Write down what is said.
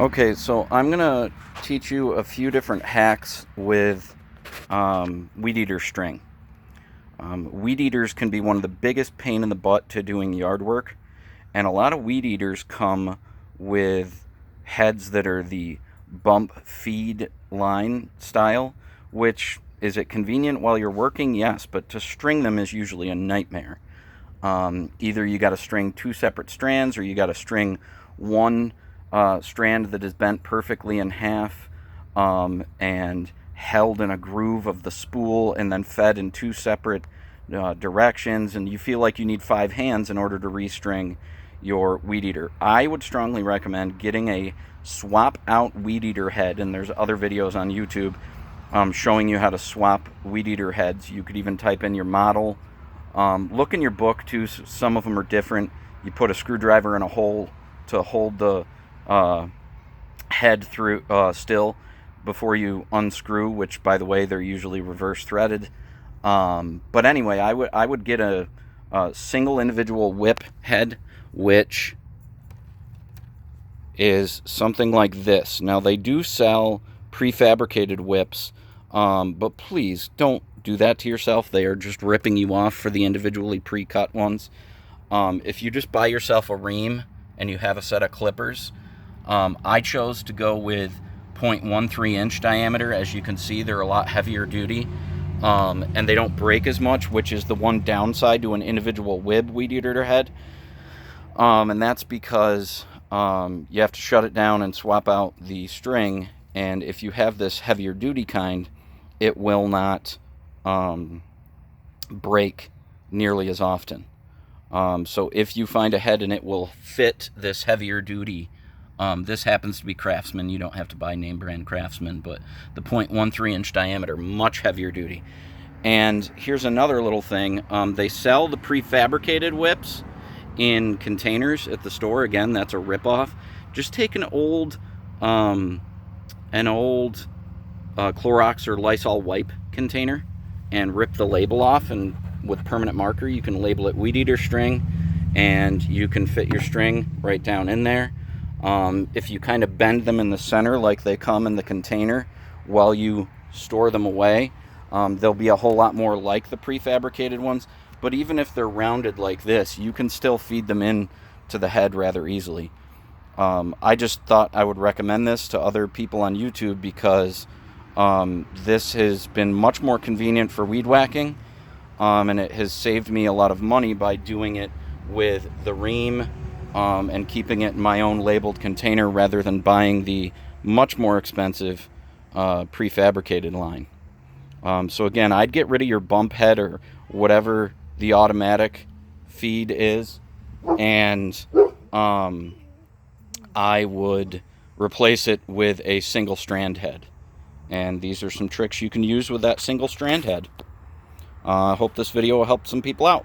Okay, so I'm gonna teach you a few different hacks with weed eater string. Weed eaters can be one of the biggest pain in the butt to doing yard work, and a lot of weed eaters come with heads that are the bump feed line style, which is it convenient while you're working? Yes, but to string them is usually a nightmare. Either you got to string two separate strands, or you got to string one strand that is bent perfectly in half and held in a groove of the spool and then fed in two separate directions, and you feel like you need five hands in order to restring your weed eater. I would strongly recommend getting a swap out weed eater head, and there's other videos on YouTube showing you how to swap weed eater heads. You could even type in your model. Look in your book too. Some of them are different. You put a screwdriver in a hole to hold the head through still before you unscrew, which, by the way, they're usually reverse threaded. But anyway, I would get a single individual whip head, which is something like this. Now, they do sell prefabricated whips, but please don't do that to yourself. They are just ripping you off for the individually pre-cut ones. If you just buy yourself a ream and you have a set of clippers, I chose to go with 0.13 inch diameter. As you can see, they're a lot heavier duty, and they don't break as much, which is the one downside to an individual Wib weed eater head. And that's because you have to shut it down and swap out the string, and if you have this heavier duty kind, it will not break nearly as often. So if you find a head and it will fit this heavier duty, this happens to be Craftsman. You don't have to buy name brand Craftsman, but the 0.13 inch diameter, much heavier duty. And here's another little thing. They sell the prefabricated whips in containers at the store. Again, that's a ripoff. Just take an old Clorox or Lysol wipe container and rip the label off, and with permanent marker you can label it weed eater string, and you can fit your string right down in there. If you kind of bend them in the center like they come in the container while you store them away, they'll be a whole lot more like the prefabricated ones. But even if they're rounded like this, you can still feed them in to the head rather easily. I just thought I would recommend this to other people on YouTube because this has been much more convenient for weed whacking, and it has saved me a lot of money by doing it with the ream and keeping it in my own labeled container rather than buying the much more expensive prefabricated line. So again, I'd get rid of your bump head or whatever the automatic feed is, and I would replace it with a single strand head. And these are some tricks you can use with that single strand head. I hope this video will help some people out.